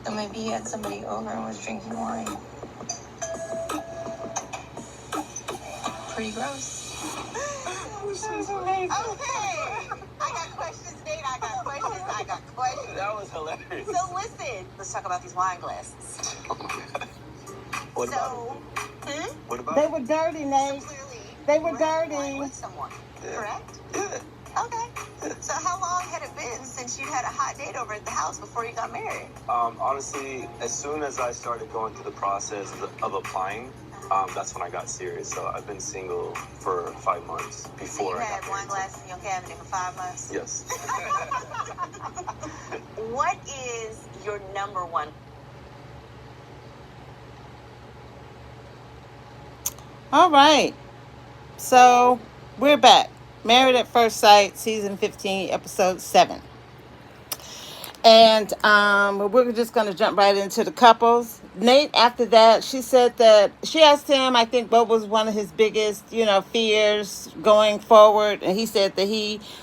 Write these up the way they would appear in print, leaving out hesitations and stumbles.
So maybe he had somebody over and was drinking wine. Pretty gross. This is amazing. Okay. I got questions, Nate. I got questions. That was hilarious. So listen, let's talk about these wine glasses. What about So, What about They were dirty, Nate. So clearly, They were you had dirty. wine with someone, correct? Yeah. Okay. So how long had it been since you had a hot date over at the house before you got married? Honestly, as soon as I started going through the process of applying, that's when I got serious. So I've been single for 5 months So before you I had got wine married. glasses in your cabinet for 5 months? Yes. What is your number one? All right. So we're back. Married at First Sight, season 15, episode 7. And we're just going to jump right into the couples. Nate, after that, she said that she asked him, I think, what was one of his biggest, fears going forward. And he said that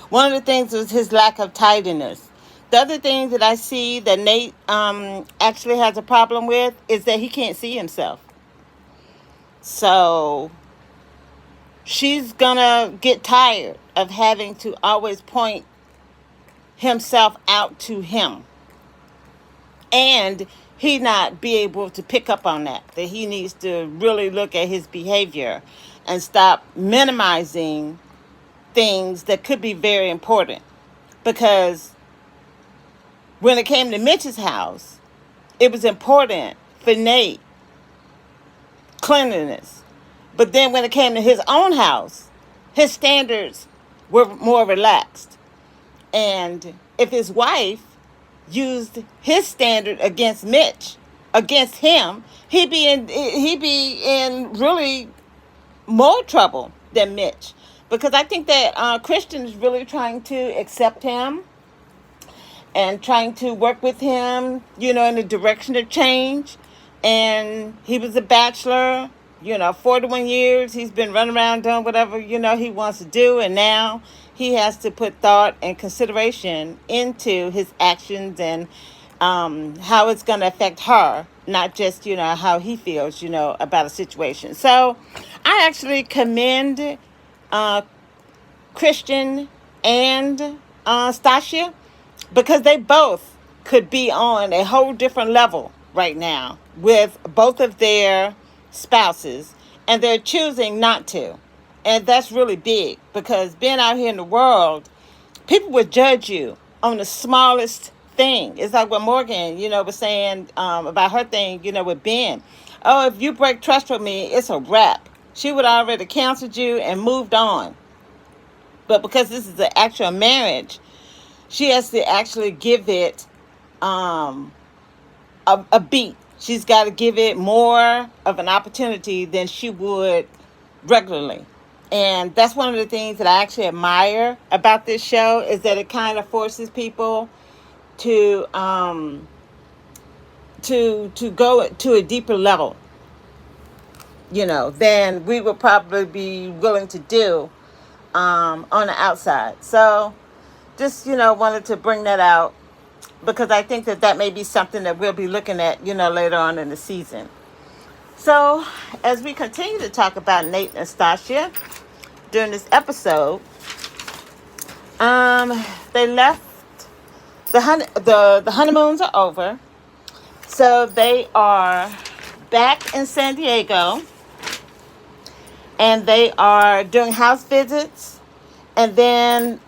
one of the things was his lack of tidiness. The other thing that I see that Nate actually has a problem with is that he can't see himself. So she's gonna get tired of having to always point himself out to him, and he not be able to pick up on that he needs to really look at his behavior and stop minimizing things that could be very important. Because when it came to Mitch's house, it was important for Nate cleanliness. But then when it came to his own house, his standards were more relaxed. And if his wife used his standard against Mitch, against him, he'd be in really more trouble than Mitch. Because I think that Christian is really trying to accept him and trying to work with him, in the direction of change. And he was a bachelor, 41 years. He's been running around doing whatever, he wants to do. And now he has to put thought and consideration into his actions and how it's going to affect her, not just, how he feels, about a situation. So I actually commend Christian and Stasia, because they both could be on a whole different level right now with both of their spouses, and they're choosing not to. And that's really big, because being out here in the world, people would judge you on the smallest thing. It's like what Morgan, was saying about her thing, with Ben. Oh, if you break trust with me, it's a wrap. She would already canceled you and moved on. But because this is an actual marriage, she has to actually give it a beat. She's got to give it more of an opportunity than she would regularly. And that's one of the things that I actually admire about this show, is that it kind of forces people to go to a deeper level, than we would probably be willing to do on the outside. So just, wanted to bring that out, because I think that may be something that we'll be looking at, later on in the season. So as we continue to talk about Nate and Stasia during this episode, they left, the honeymoons are over. So they are back in San Diego, and they are doing house visits. And then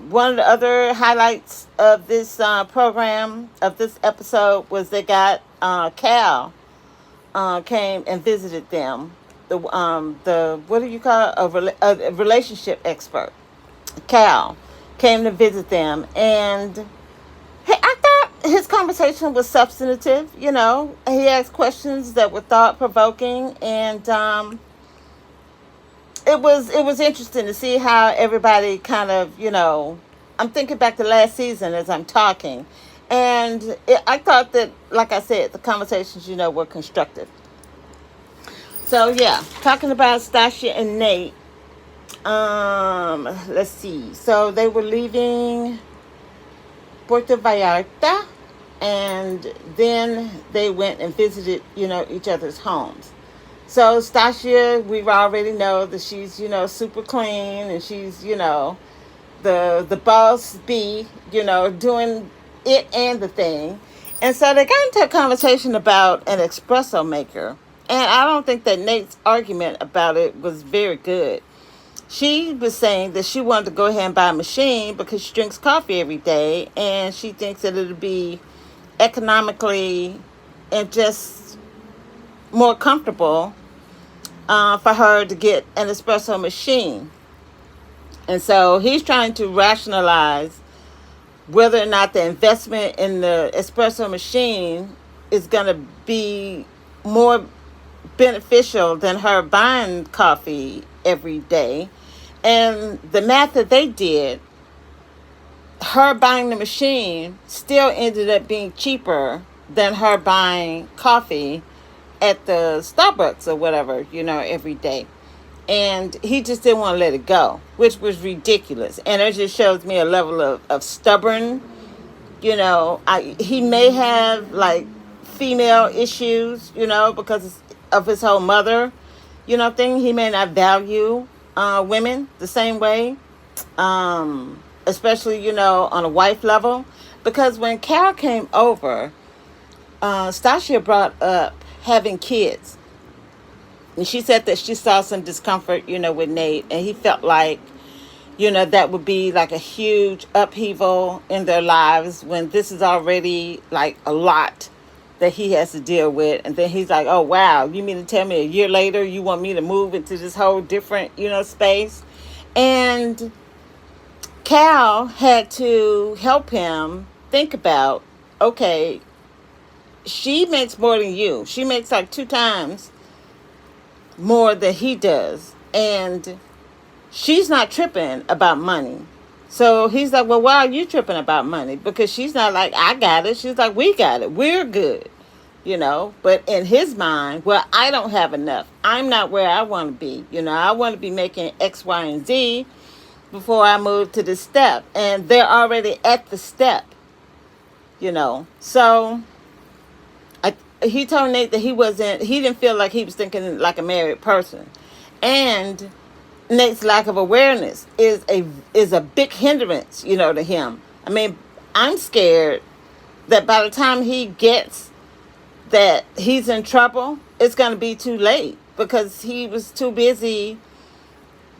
one of the other highlights of this program, of this episode, was they got Cal came and visited them. The what do you call it? A relationship expert. Cal came to visit them, and I thought his conversation was substantive. He asked questions that were thought provoking, and it was interesting to see how everybody kind of, I'm thinking back to last season as I'm talking. And I thought that, like I said, the conversations, were constructive. So, yeah, talking about Stasia and Nate. Let's see. So they were leaving Puerto Vallarta, And then they went and visited, each other's homes. So Stasia, we already know that she's, super clean, and she's, the boss bee, doing it and the thing. And so they got into a conversation about an espresso maker. And I don't think that Nate's argument about it was very good. She was saying that she wanted to go ahead and buy a machine because she drinks coffee every day, and she thinks that it'll be economically and just more comfortable for her to get an espresso machine. And so he's trying to rationalize whether or not the investment in the espresso machine is going to be more beneficial than her buying coffee every day. And the math that they did, her buying the machine still ended up being cheaper than her buying coffee at the Starbucks or whatever, every day. And he just didn't want to let it go, which was ridiculous. And it just shows me a level of stubborn, he may have like female issues, because of his whole mother, thing. He may not value women the same way, especially, on a wife level. Because when Carol came over, Stasia brought up having kids. And she said that she saw some discomfort, with Nate. And he felt like, that would be like a huge upheaval in their lives when this is already like a lot that he has to deal with. And then he's like, oh, wow, you mean to tell me a year later you want me to move into this whole different, space? And Cal had to help him think about, okay, she makes more than you. She makes like 2 times more than he does. And she's not tripping about money. So he's like, well, why are you tripping about money? Because she's not like, I got it. She's like, we got it. We're good. But in his mind, well, I don't have enough. I'm not where I want to be. I want to be making X, Y, and Z before I move to this step. And they're already at the step, So he told Nate that he didn't feel like he was thinking like a married person. And Nate's lack of awareness is a big hindrance, to him. I mean, I'm scared that by the time he gets that he's in trouble, it's going to be too late because he was too busy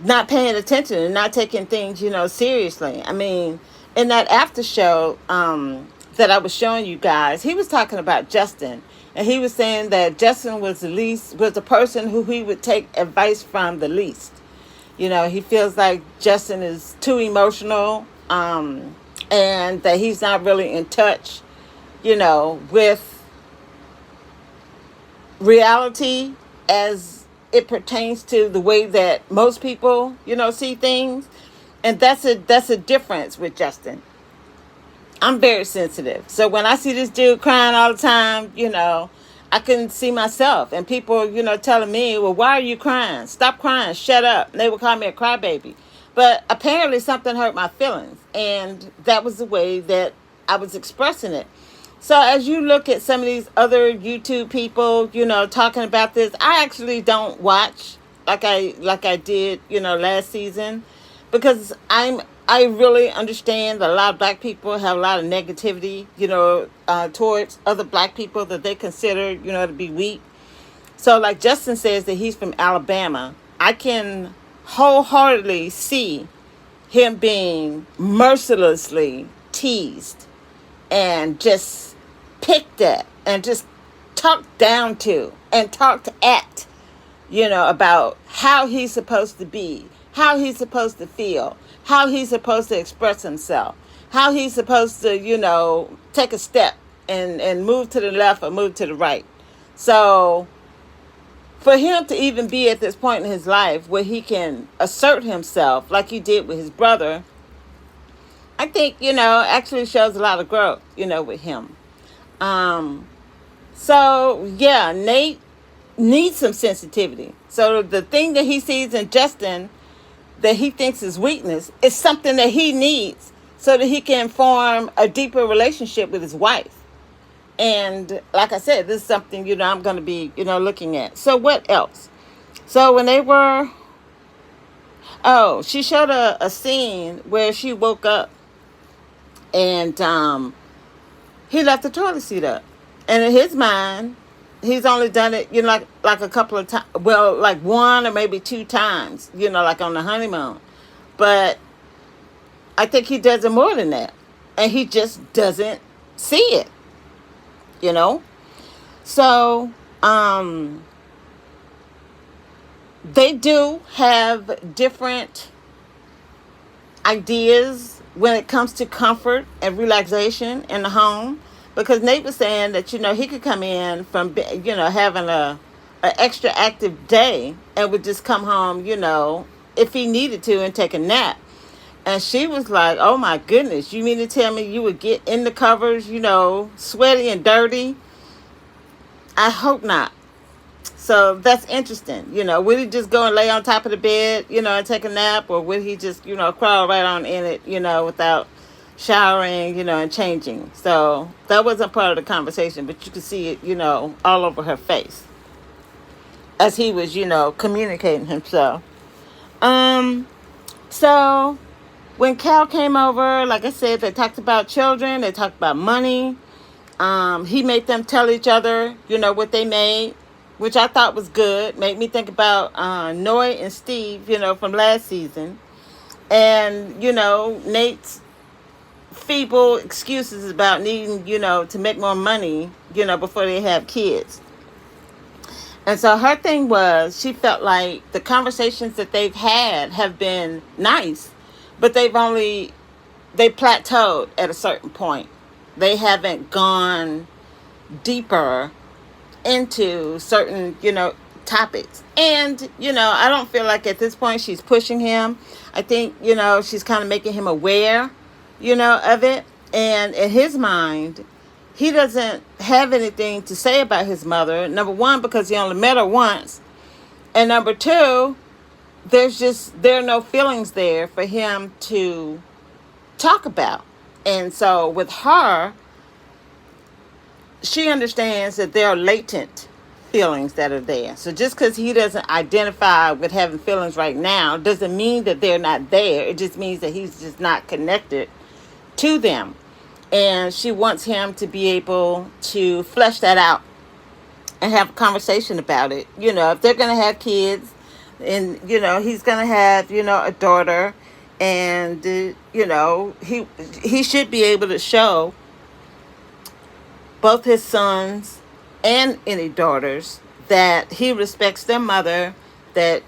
not paying attention and not taking things, seriously. I mean, in that after show that I was showing you guys, he was talking about Justin. And he was saying that Justin was the person who he would take advice from the least. He feels like Justin is too emotional, and that he's not really in touch, with reality as it pertains to the way that most people, see things. And that's a difference with Justin. I'm very sensitive. So when I see this dude crying all the time, I couldn't see myself. And people, telling me, well, why are you crying? Stop crying. Shut up. And they would call me a crybaby. But apparently something hurt my feelings. And that was the way that I was expressing it. So as you look at some of these other YouTube people, talking about this, I actually don't watch like I did, last season, because I really understand that a lot of black people have a lot of negativity, towards other black people that they consider, to be weak. So like Justin says that he's from Alabama. I can wholeheartedly see him being mercilessly teased and just picked at and just talked down to and talked at, about how he's supposed to be, how he's supposed to feel, how he's supposed to express himself, how he's supposed to, take a step and move to the left or move to the right. So for him to even be at this point in his life where he can assert himself like he did with his brother, I think, actually shows a lot of growth, with him. So yeah, Nate needs some sensitivity. So the thing that he sees in Justin that he thinks is weakness is something that he needs so that he can form a deeper relationship with his wife. And like I said, this is something, I'm going to be, looking at. So what else? So when they were, she showed a scene where she woke up and he left the toilet seat up. And in his mind, he's only done it, like a couple of times. Well, like one or maybe two times, like on the honeymoon. But I think he does it more than that. And he just doesn't see it, you know? So, they do have different ideas when it comes to comfort and relaxation in the home, because Nate was saying that he could come in from having a extra active day and would just come home if he needed to and take a nap. And she was like, oh my goodness, you mean to tell me you would get in the covers sweaty and dirty? I hope not. So that's interesting. Would he just go and lay on top of the bed, and take a nap? Or would he just, crawl right on in it, without showering, and changing? So that wasn't part of the conversation, but you could see it, all over her face as he was, communicating himself. So when Cal came over, like I said, they talked about children. They talked about money. He made them tell each other, what they made, which I thought was good. Made me think about Noy and Steve, from last season. And, Nate's feeble excuses about needing, to make more money, before they have kids. And so her thing was, she felt like the conversations that they've had have been nice, but they plateaued at a certain point. They haven't gone deeper into certain, topics. And, I don't feel like at this point she's pushing him. I think, she's kind of making him aware, of it. And in his mind, he doesn't have anything to say about his mother. Number one, because he only met her once. And number two, there are no feelings there for him to talk about. And so with her, she understands that there are latent feelings that are there. So just because he doesn't identify with having feelings right now doesn't mean that they're not there. It just means that he's just not connected to them. And she wants him to be able to flesh that out and have a conversation about it. If they're going to have kids and, he's going to have, a daughter, and, he should be able to show both his sons and any daughters that he respects their mother, that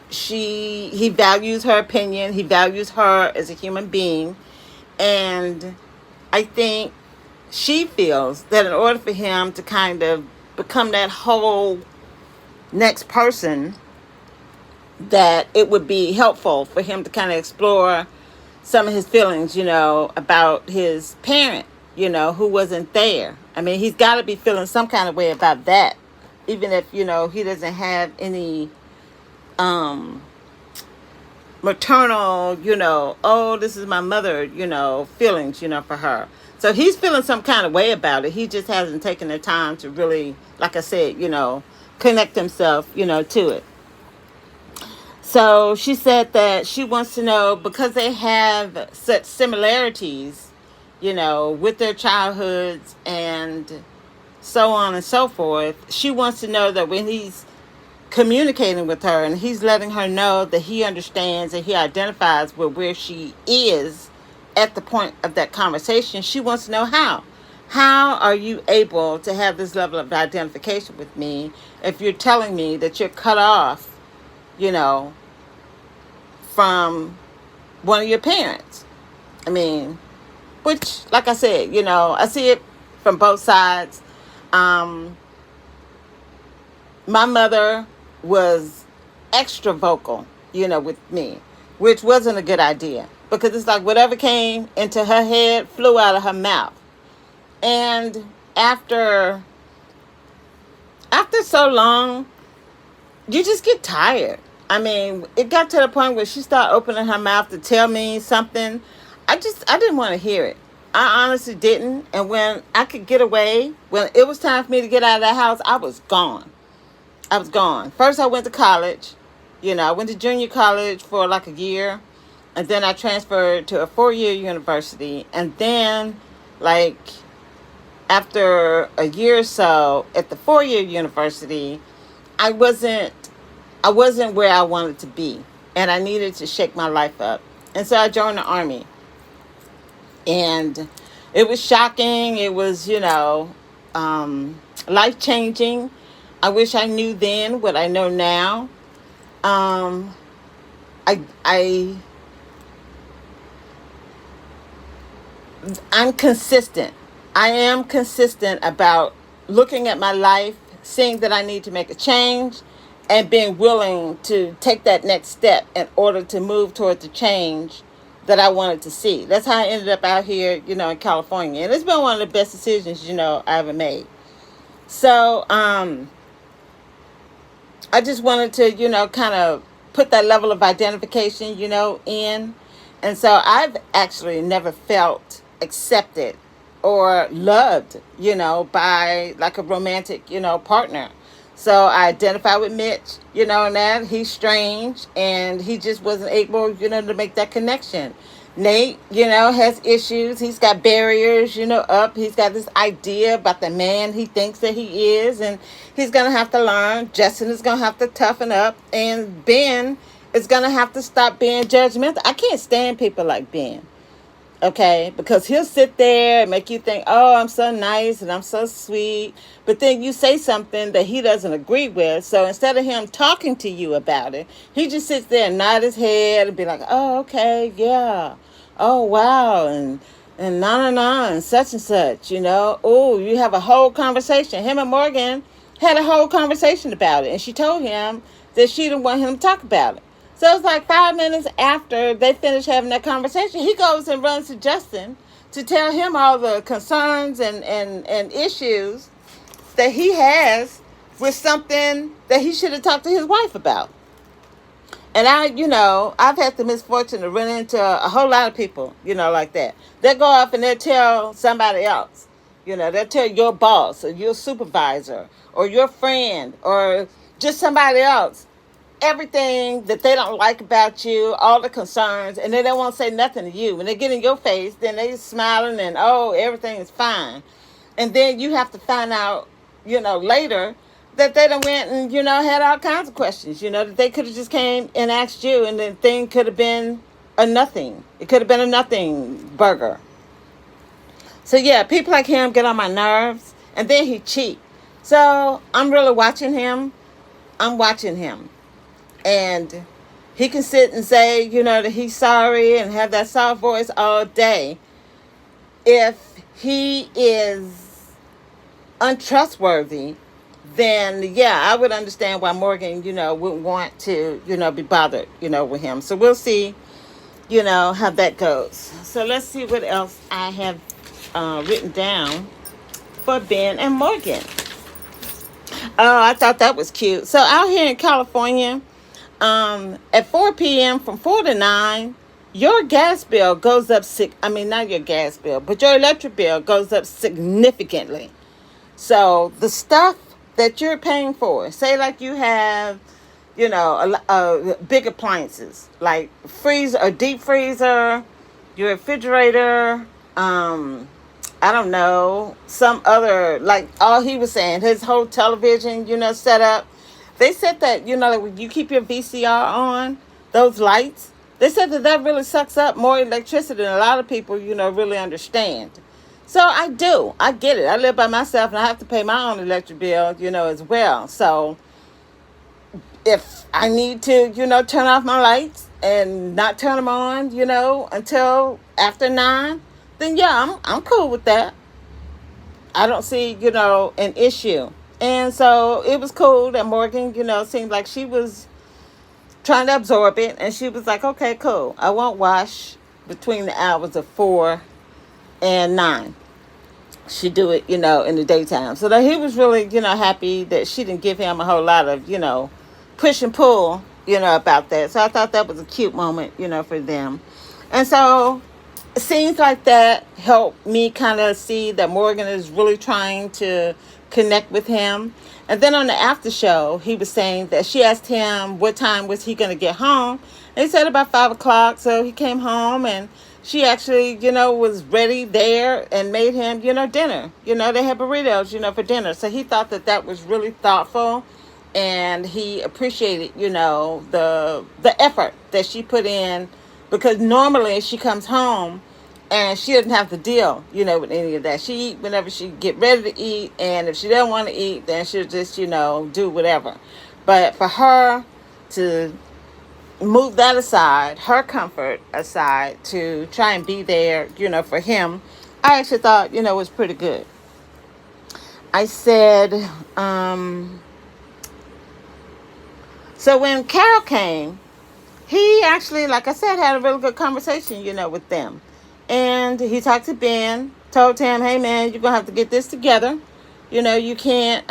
he values her opinion, he values her as a human being. And I think she feels that in order for him to kind of become that whole next person, that it would be helpful for him to kind of explore some of his feelings, about his parent, who wasn't there. I mean, he's got to be feeling some kind of way about that, even if, he doesn't have any maternal, oh, this is my mother, feelings, for her. So he's feeling some kind of way about it. He just hasn't taken the time to really, like I said, connect himself, to it. So she said that she wants to know, because they have such similarities, with their childhoods and so on and so forth, she wants to know that when he's communicating with her and he's letting her know that he understands and he identifies with where she is at the point of that conversation, she wants to know how. How are you able to have this level of identification with me if you're telling me that you're cut off, from one of your parents? I mean, which, like I said, I see it from both sides. My mother was extra vocal, with me, which wasn't a good idea, because it's like whatever came into her head flew out of her mouth. And after so long, you just get tired. I mean, it got to the point where she started opening her mouth to tell me something. I didn't want to hear it. I honestly didn't. And when I could get away, when it was time for me to get out of that house, I was gone. I was gone. First, I went to college. I went to junior college for like a year. And then I transferred to a 4-year university. And then, like, after a year or so at the 4-year university, I wasn't where I wanted to be. And I needed to shake my life up. And so I joined the Army. And it was shocking. It was, life changing. I wish I knew then what I know now. Um, I I'm consistent. I am consistent about looking at my life, seeing that I need to make a change, and being willing to take that next step in order to move toward the change that I wanted to see. That's how I ended up out here, in California. And it's been one of the best decisions, I ever made. So, I just wanted to, kind of put that level of identification, in. And so I've actually never felt accepted or loved, by like a romantic, partner. So I identify with Mitch, and that he's strange and he just wasn't able, to make that connection. Nate, has issues. He's got barriers, up. He's got this idea about the man he thinks that he is, and he's going to have to learn. Justin is going to have to toughen up, and Ben is going to have to stop being judgmental. I can't stand people like Ben. Okay, because he'll sit there and make you think, oh, I'm so nice and I'm so sweet. But then you say something that he doesn't agree with. So instead of him talking to you about it, he just sits there and nod his head and be like, oh, okay, yeah. Oh, wow. And and such, Oh, you have a whole conversation. Him and Morgan had a whole conversation about it. And she told him that she didn't want him to talk about it. So it's like 5 minutes after they finish having that conversation, he goes and runs to Justin to tell him all the concerns and issues that he has with something that he should have talked to his wife about. And I've had the misfortune to run into a whole lot of people, like that. They'll go off and they'll tell somebody else. They'll tell your boss or your supervisor or your friend or just somebody else everything that they don't like about you, all the concerns, and they don't want to say nothing to you. When they get in your face, then they smiling and, oh, everything is fine. And then you have to find out, later that they done went and, had all kinds of questions, that they could have just came and asked you, and the thing could have been a nothing. It could have been a nothing burger. So, yeah, people like him get on my nerves, and then he cheat. So I'm really watching him. I'm watching him. And he can sit and say, that he's sorry and have that soft voice all day. If he is untrustworthy, then, yeah, I would understand why Morgan, wouldn't want to, be bothered, with him. So we'll see, how that goes. So let's see what else I have written down for Ben and Morgan. Oh, I thought that was cute. So out here in California, at 4 p.m. from 4 to 9, your gas bill goes up, not your gas bill, but your electric bill goes up significantly. So the stuff that you're paying for, say like you have, big appliances, like a deep freezer, your refrigerator, I don't know, some other, like all he was saying, his whole television, set up. They said that, like when you keep your VCR on, those lights, they said that really sucks up more electricity than a lot of people, really understand. So I do. I get it. I live by myself and I have to pay my own electric bill, as well. So if I need to, turn off my lights and not turn them on, until after 9, then yeah, I'm cool with that. I don't see, an issue. And so it was cool that Morgan, seemed like she was trying to absorb it. And she was like, okay, cool. I won't wash between the hours of 4 and 9. She do it, in the daytime. So that he was really, happy that she didn't give him a whole lot of, push and pull, about that. So I thought that was a cute moment, for them. And so scenes like that help me kind of see that Morgan is really trying to connect with him. And then on the after show, he was saying that she asked him what time was he going to get home. And he said about 5 o'clock. So he came home and she actually, was ready there and made him, dinner. They had burritos, for dinner. So he thought that that was really thoughtful. And he appreciated, the effort that she put in, because normally she comes home and she doesn't have to deal, with any of that. She eat whenever she get ready to eat, and if she doesn't want to eat, then she'll just, do whatever. But for her to move that aside, her comfort aside, to try and be there, for him, I actually thought, was pretty good. I said, so when Carol came, he actually, like I said, had a really good conversation, with them. And he talked to Ben, told him, hey, man, you're going to have to get this together. You can't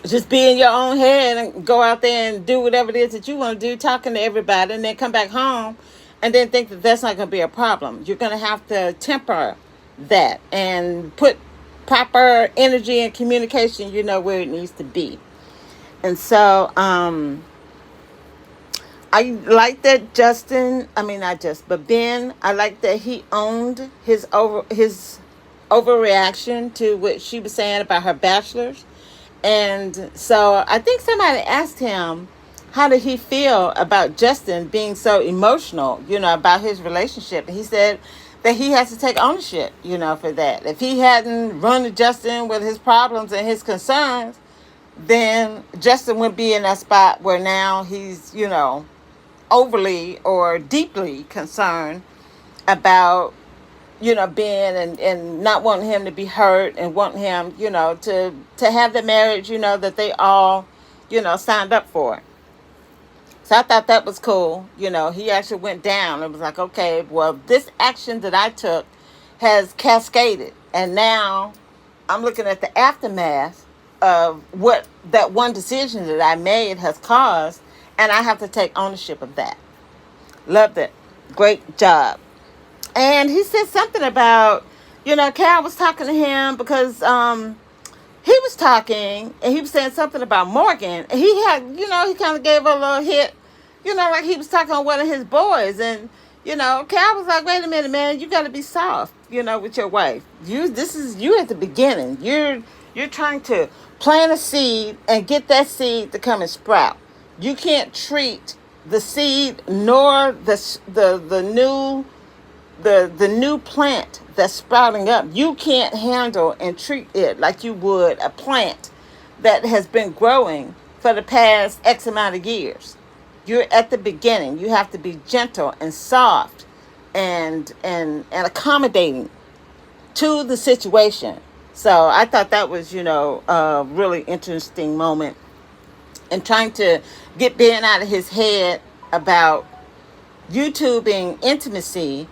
just be in your own head and go out there and do whatever it is that you want to do, talking to everybody, and then come back home and then think that that's not going to be a problem. You're going to have to temper that and put proper energy and communication, where it needs to be. And so, I like that Ben, I like that he owned his overreaction to what she was saying about her bachelor's. And so I think somebody asked him, how did he feel about Justin being so emotional, about his relationship? And he said that he has to take ownership, for that. If he hadn't run to Justin with his problems and his concerns, then Justin would be in that spot where now he's, overly or deeply concerned about, being and not wanting him to be hurt, and wanting him, to have the marriage, that they all, signed up for. So I thought that was cool. He actually went down and was like, okay, well, this action that I took has cascaded. And now I'm looking at the aftermath of what that one decision that I made has caused, and I have to take ownership of that. Loved it. Great job. And he said something about, Carol was talking to him because he was talking and he was saying something about Morgan. And he had, he kind of gave her a little hit, like he was talking on one of his boys. And, Carol was like, wait a minute, man, you got to be soft, with your wife. You at the beginning. You're trying to plant a seed and get that seed to come and sprout. You can't treat the seed nor the new plant that's sprouting up. You can't handle and treat it like you would a plant that has been growing for the past X amount of years. You're at the beginning. You have to be gentle and soft and accommodating to the situation. So I thought that was, a really interesting moment. And trying to get Ben out of his head about YouTubing intimacy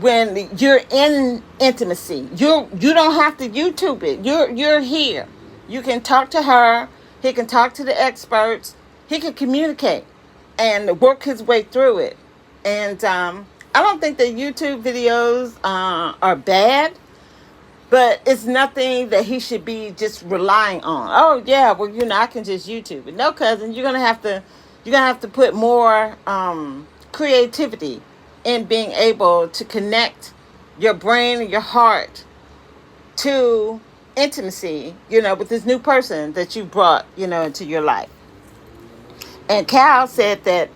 when you're in intimacy. You don't have to YouTube it. You're here. You can talk to her. He can talk to the experts. He can communicate and work his way through it. And I don't think that YouTube videos are bad. But it's nothing that he should be just relying on. Oh yeah, well I can just YouTube it. No, cousin, you're gonna have to put more creativity in being able to connect your brain and your heart to intimacy, with this new person that you brought, into your life. And Cal said that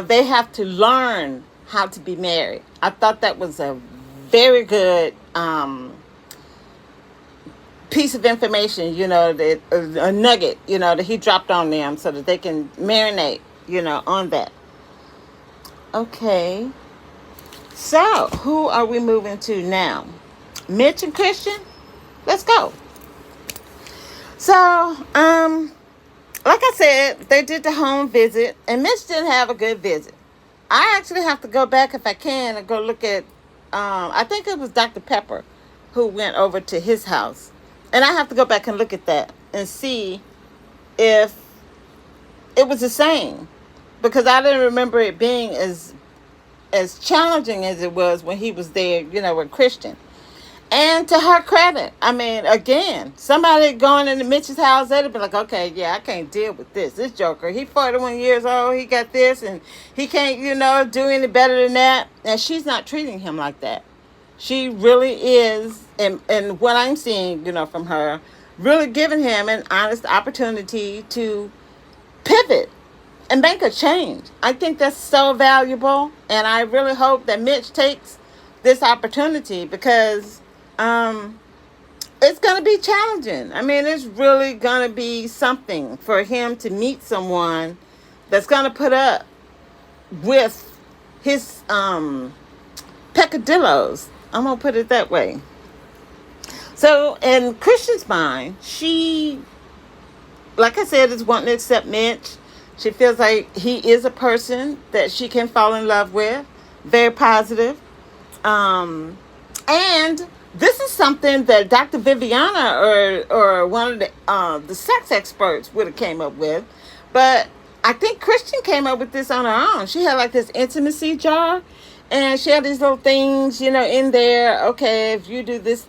they have to learn how to be married. I thought that was a very good piece of information, that a nugget, that he dropped on them so that they can marinate, on that. Okay. So, who are we moving to now? Mitch and Christian? Let's go. So, like I said, they did the home visit, and Mitch didn't have a good visit. I actually have to go back, if I can, and go look at, I think it was Dr. Pepper who went over to his house. And I have to go back and look at that and see if it was the same. Because I didn't remember it being as as challenging as it was when he was there, with Christian. And to her credit, I mean, again, somebody going into Mitch's house, they'd be like, okay, yeah, I can't deal with this. This joker, he 41 years old, he got this, and he can't, do any better than that. And she's not treating him like that. She really is, and what I'm seeing, from her, really giving him an honest opportunity to pivot and make a change. I think that's so valuable, and I really hope that Mitch takes this opportunity because it's going to be challenging. I mean, it's really going to be something for him to meet someone that's going to put up with his peccadillos. I'm going to put it that way. So in Christian's mind, she, like I said, is wanting to accept Mitch. She feels like he is a person that she can fall in love with. Very positive. And this is something that Dr. Viviana or one of the sex experts would have came up with. But I think Christian came up with this on her own. She had like this intimacy jar. And she had these little things, in there. Okay, if you do this,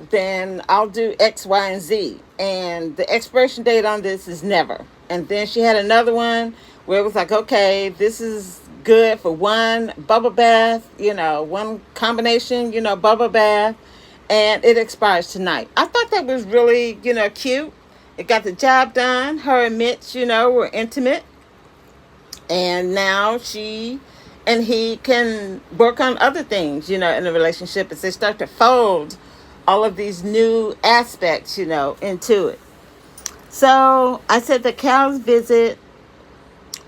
then I'll do X, Y, and Z. And the expiration date on this is never. And then she had another one where it was like, okay, this is good for one bubble bath, one combination, bubble bath. And it expires tonight. I thought that was really, cute. It got the job done. Her and Mitch, were intimate. And now she and he can work on other things, in the relationship as they start to fold all of these new aspects, into it. So I said that Cal's visit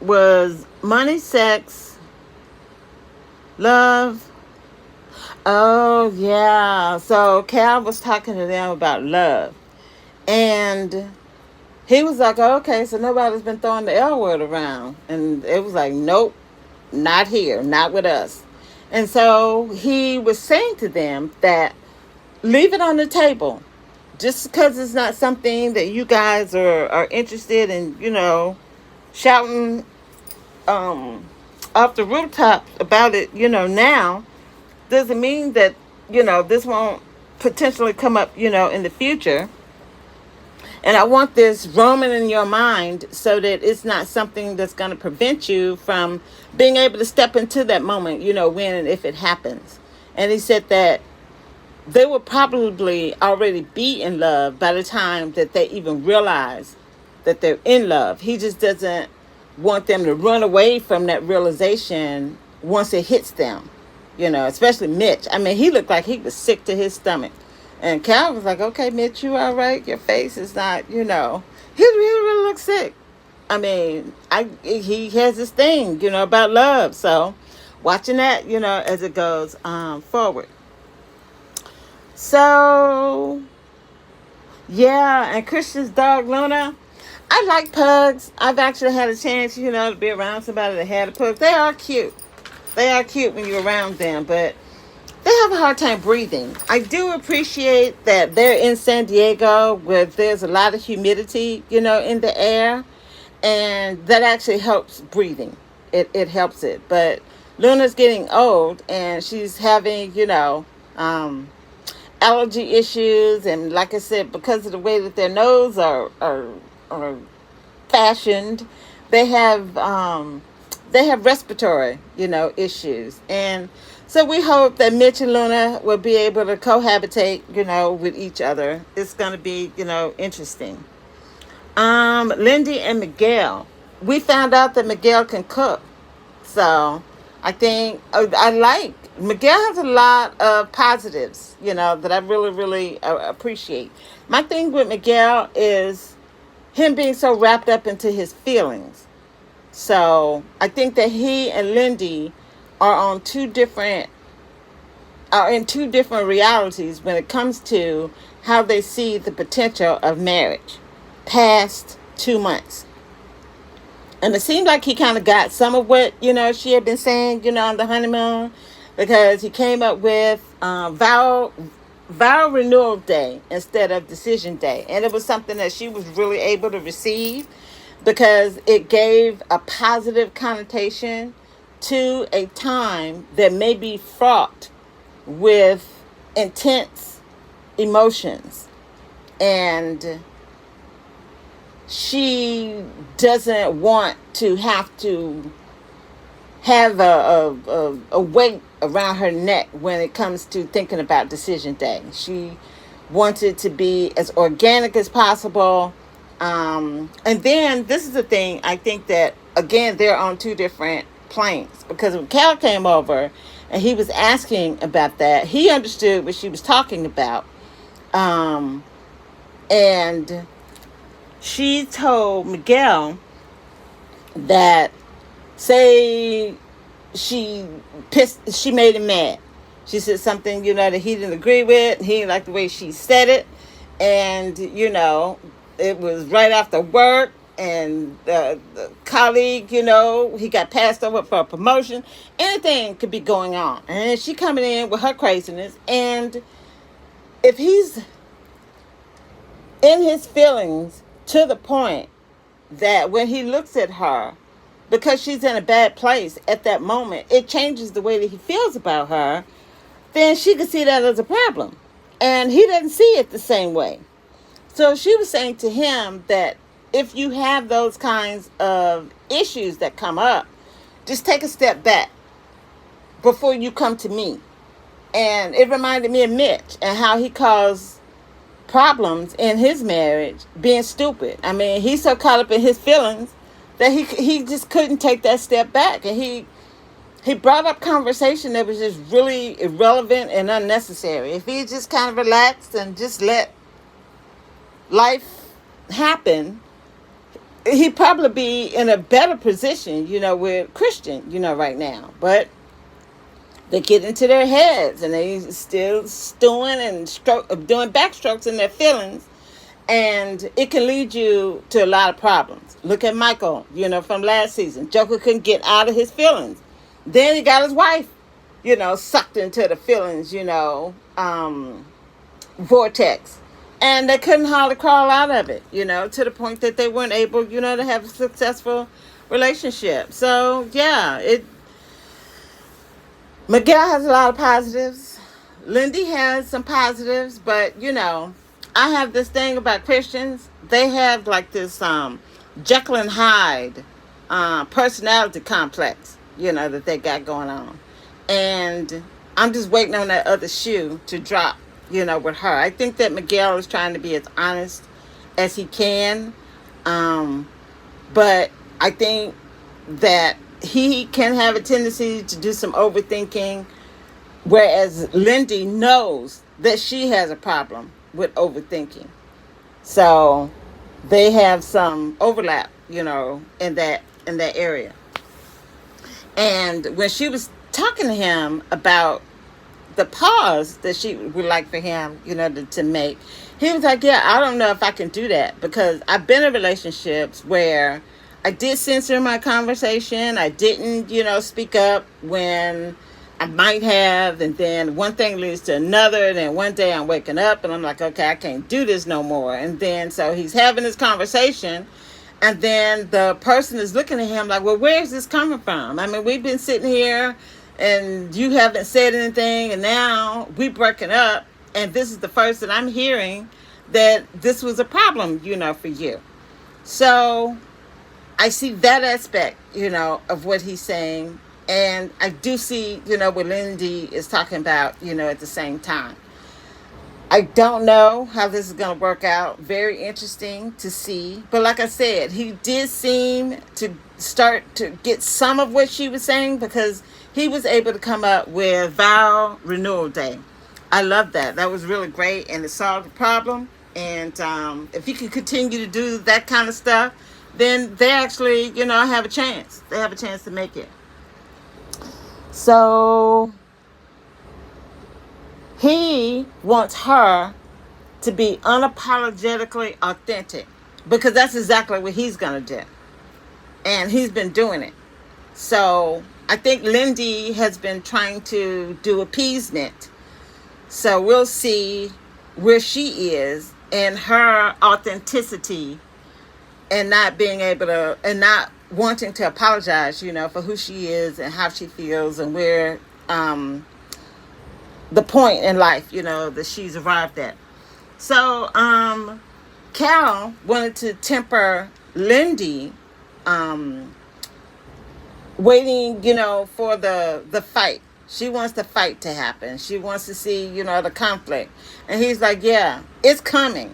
was money, sex, love. Oh, yeah. So Cal was talking to them about love. And he was like, oh, okay, so nobody's been throwing the L word around. And it was like, nope, not here, not with us. And so he was saying to them that leave it on the table. Just because it's not something that you guys are interested in, shouting off the rooftops about it, now, doesn't mean that, this won't potentially come up, in the future. And I want this roaming in your mind so that it's not something that's going to prevent you from being able to step into that moment, when and if it happens. And he said that they will probably already be in love by the time that they even realize that they're in love. He just doesn't want them to run away from that realization once it hits them, especially Mitch. I mean, he looked like he was sick to his stomach. And Cal was like, okay, Mitch, you all right? Your face is not, he really looks sick. I mean, he has this thing, about love. So watching that, as it goes forward. So, yeah, and Christian's dog, Luna. I like pugs. I've actually had a chance, to be around somebody that had a pug. They are cute. They are cute when you're around them, but they have a hard time breathing. I do appreciate that they're in San Diego where there's a lot of humidity, in the air. And that actually helps breathing. It helps it. But Luna's getting old and she's having, allergy issues. And like I said, because of the way that their nose are fashioned, they have respiratory, issues. And so we hope that Mitch and Luna will be able to cohabitate, with each other. It's going to be, interesting. Lindy and Miguel. We found out that Miguel can cook. So I think I like Miguel has a lot of positives, that I really, really appreciate. My thing with Miguel is him being so wrapped up into his feelings. So I think that he and Lindy are in two different realities when it comes to how they see the potential of marriage past 2 months. And it seemed like he kind of got some of what, she had been saying, on the honeymoon, because he came up with vow renewal day instead of decision day. And it was something that she was really able to receive because it gave a positive connotation to a time that may be fraught with intense emotions, and she doesn't want to have a weight around her neck when it comes to thinking about decision day. She wants it to be as organic as possible. And then this is the thing, I think that, again, they're on two different planes, because when Cal came over and he was asking about that, he understood what she was talking about. And she told Miguel that, say she made him mad. She said something, that he didn't agree with. He didn't like the way she said it. And, it was right after work, and the colleague, he got passed over for a promotion. Anything could be going on. And she coming in with her craziness. And if he's in his feelings to the point that when he looks at her, because she's in a bad place at that moment, it changes the way that he feels about her, then she could see that as a problem. And he doesn't see it the same way. So she was saying to him that if you have those kinds of issues that come up, just take a step back before you come to me. And it reminded me of Mitch and how he caused problems in his marriage being stupid. I mean, he's so caught up in his feelings that he just couldn't take that step back. And he brought up conversation that was just really irrelevant and unnecessary. If he just kind of relaxed and just let life happen, he'd probably be in a better position, with Christian, right now. But they get into their heads and they still stewing and doing backstrokes in their feelings. And it can lead you to a lot of problems. Look at Michael, from last season. Joker couldn't get out of his feelings. Then he got his wife, sucked into the feelings, vortex. And they couldn't hardly crawl out of it, to the point that they weren't able, to have a successful relationship. So, yeah, Miguel has a lot of positives. Lindy has some positives, but, I have this thing about Christians. They have like this Jekyll and Hyde personality complex, that they got going on. And I'm just waiting on that other shoe to drop, with her. I think that Miguel is trying to be as honest as he can. But I think that he can have a tendency to do some overthinking, whereas Lindy knows that she has a problem with overthinking. So they have some overlap, in that area. And when she was talking to him about the pause that she would like for him, to make, he was like, yeah, I don't know if I can do that, because I've been in relationships where I did censor my conversation. I didn't, speak up when I might have, and then one thing leads to another, and then one day I'm waking up and I'm like, okay, I can't do this no more. And then so he's having this conversation, and then the person is looking at him like, well, where's this coming from? I mean, we've been sitting here and you haven't said anything, and now we breaking up, and this is the first that I'm hearing that this was a problem, for you. So I see that aspect, of what he's saying. And I do see, what Lindy is talking about, at the same time. I don't know how this is going to work out. Very interesting to see. But like I said, he did seem to start to get some of what she was saying, because he was able to come up with vow renewal day. I love that. That was really great, and it solved the problem. And if he can continue to do that kind of stuff, then they actually, have a chance. They have a chance to make it. So he wants her to be unapologetically authentic, because that's exactly what he's going to do. And he's been doing it. So I think Lindy has been trying to do appeasement. So we'll see where she is in her authenticity, and not being able to, and not wanting to apologize, for who she is and how she feels and where the point in life, that she's arrived at. So Cal wanted to temper Lindy waiting, for the fight. She wants the fight to happen. She wants to see, the conflict. And he's like, yeah, it's coming.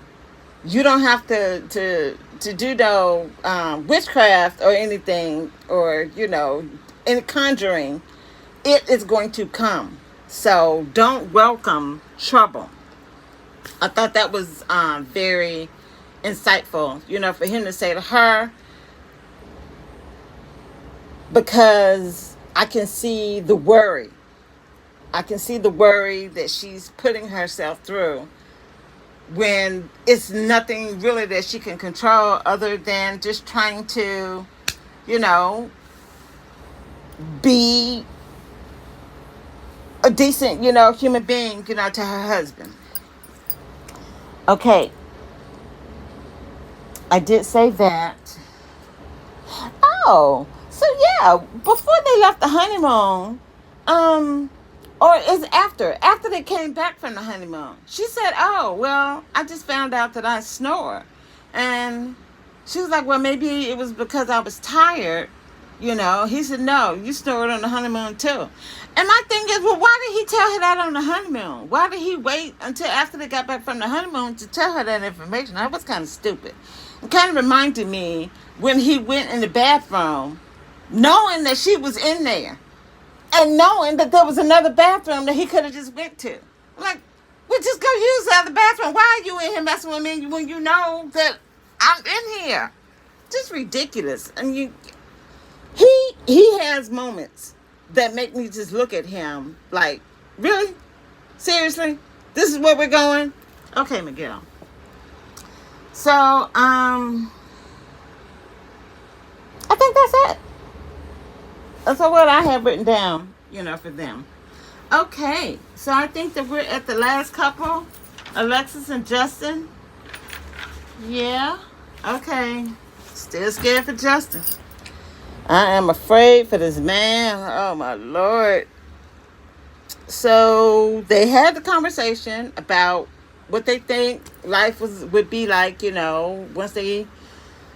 You don't have to do no witchcraft or anything or, any conjuring. It is going to come. So don't welcome trouble. I thought that was very insightful, for him to say to her, because I can see the worry. I can see the worry that she's putting herself through when it's nothing really that she can control other than just trying to, be a decent, human being, to her husband. Okay. I did say that. Oh, so yeah, before they left the honeymoon, or is after they came back from the honeymoon, she said, oh, well, I just found out that I snore. And she was like, well, maybe it was because I was tired. He said, no, you snored on the honeymoon too. And my thing is, well, why did he tell her that on the honeymoon? Why did he wait until after they got back from the honeymoon to tell her that information? That was kind of stupid. It kind of reminded me when he went in the bathroom, knowing that she was in there and knowing that there was another bathroom that he could have just went to. Like, well, just go use the other bathroom. Why are you in here messing with me when you know that I'm in here? Just ridiculous. And he has moments that make me just look at him like, really? Seriously? This is where we're going? Okay, Miguel. So, I think that's it. That's what I have written down, for them. Okay, so I think that we're at the last couple, Alexis and Justin. Yeah, okay. Still scared for Justin. I am afraid for this man. Oh, my Lord. So they had the conversation about what they think life would be like, once they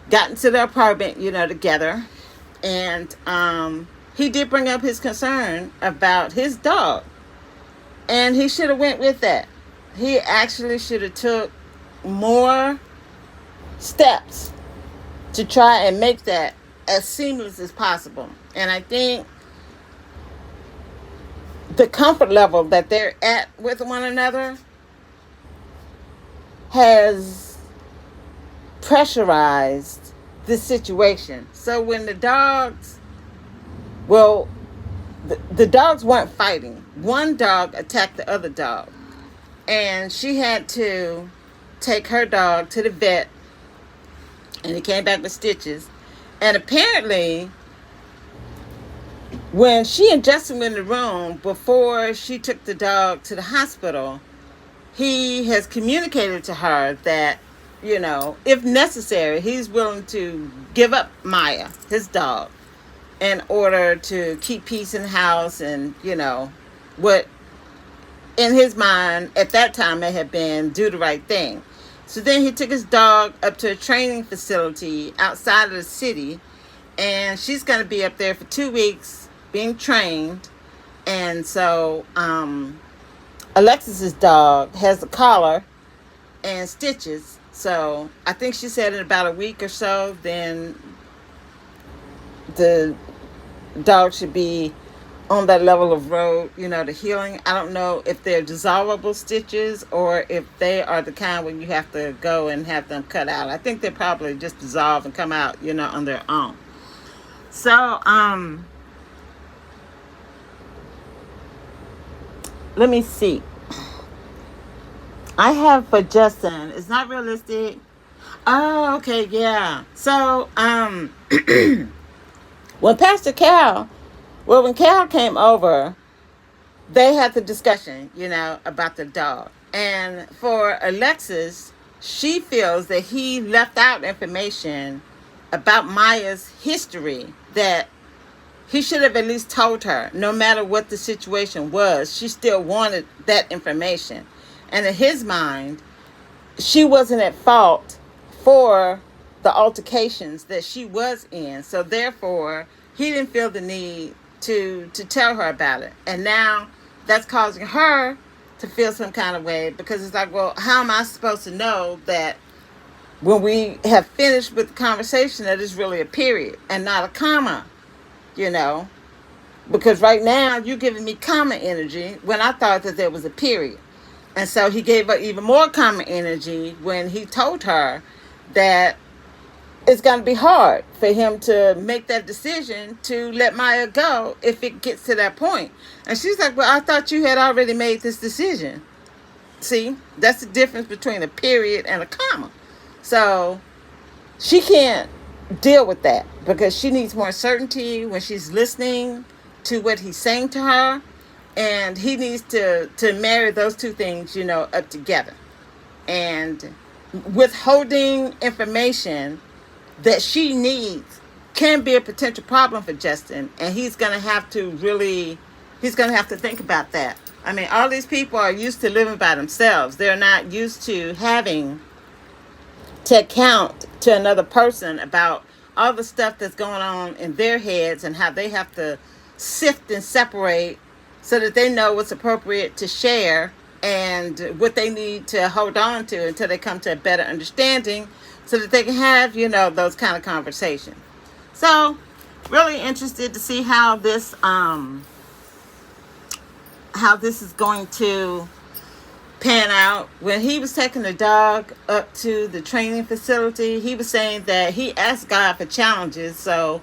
got into the apartment, together. And he did bring up his concern about his dog. And he should have went with that. He actually should have took more steps to try and make that as seamless as possible. And I think the comfort level that they're at with one another has pressurized this situation. So when the dogs, the dogs weren't fighting. One dog attacked the other dog. And she had to take her dog to the vet. And he came back with stitches. And apparently, when she and Justin were in the room before she took the dog to the hospital, he has communicated to her that, if necessary, he's willing to give up Maya, his dog, in order to keep peace in the house and, what in his mind at that time may have been do the right thing. So then he took his dog up to a training facility outside of the city, and she's going to be up there for 2 weeks being trained. And so Alexis's dog has a collar and stitches. So I think she said in about a week or so, then the dog should be on that level of road, to healing. I don't know if they're dissolvable stitches or if they are the kind where you have to go and have them cut out. I think they probably just dissolve and come out, on their own. So, let me see. I have for Justin, it's not realistic. Oh, okay, yeah. So, when when Cal came over, they had the discussion, about the dog. And for Alexis, she feels that he left out information about Maya's history that he should have at least told her, no matter what the situation was, she still wanted that information. And in his mind, she wasn't at fault for the altercations that she was in. So therefore, he didn't feel the need to tell her about it. And now that's causing her to feel some kind of way, because it's like, well, how am I supposed to know that when we have finished with the conversation that it's really a period and not a comma, you know? Because right now you're giving me comma energy when I thought that there was a period. And so he gave her even more comma energy when he told her that it's going to be hard for him to make that decision to let Maya go if it gets to that point. And she's like, well, I thought you had already made this decision. See, that's the difference between a period and a comma. So she can't deal with that because she needs more certainty when she's listening to what he's saying to her. And he needs to marry those two things, you know, up together. And withholding information that she needs can be a potential problem for Justin. And he's going to have to think about that. I mean, all these people are used to living by themselves. They're not used to having to account to another person about all the stuff that's going on in their heads and how they have to sift and separate so that they know what's appropriate to share and what they need to hold on to until they come to a better understanding so that they can have, you know, those kind of conversations. So, really interested to see how this is going to pan out. When he was taking the dog up to the training facility, he was saying that he asked God for challenges, so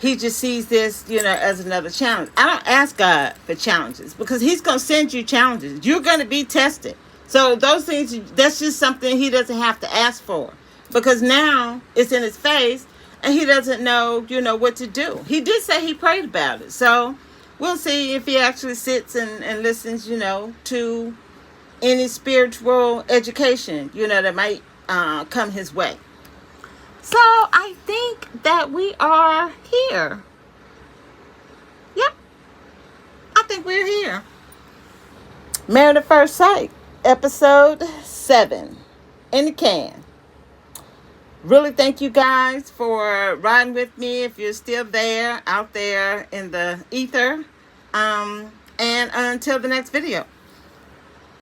he just sees this, you know, as another challenge. I don't ask God for challenges because he's going to send you challenges. You're going to be tested. So those things, that's just something he doesn't have to ask for because now it's in his face and he doesn't know, you know, what to do. He did say he prayed about it. So we'll see if he actually sits and listens, you know, to any spiritual education, you know, that might come his way. So I think that we are here. Yep. I think we're here. Married at First Sight, episode 7 in the can. Really thank you guys for riding with me if you're still there, out there in the ether. And until the next video.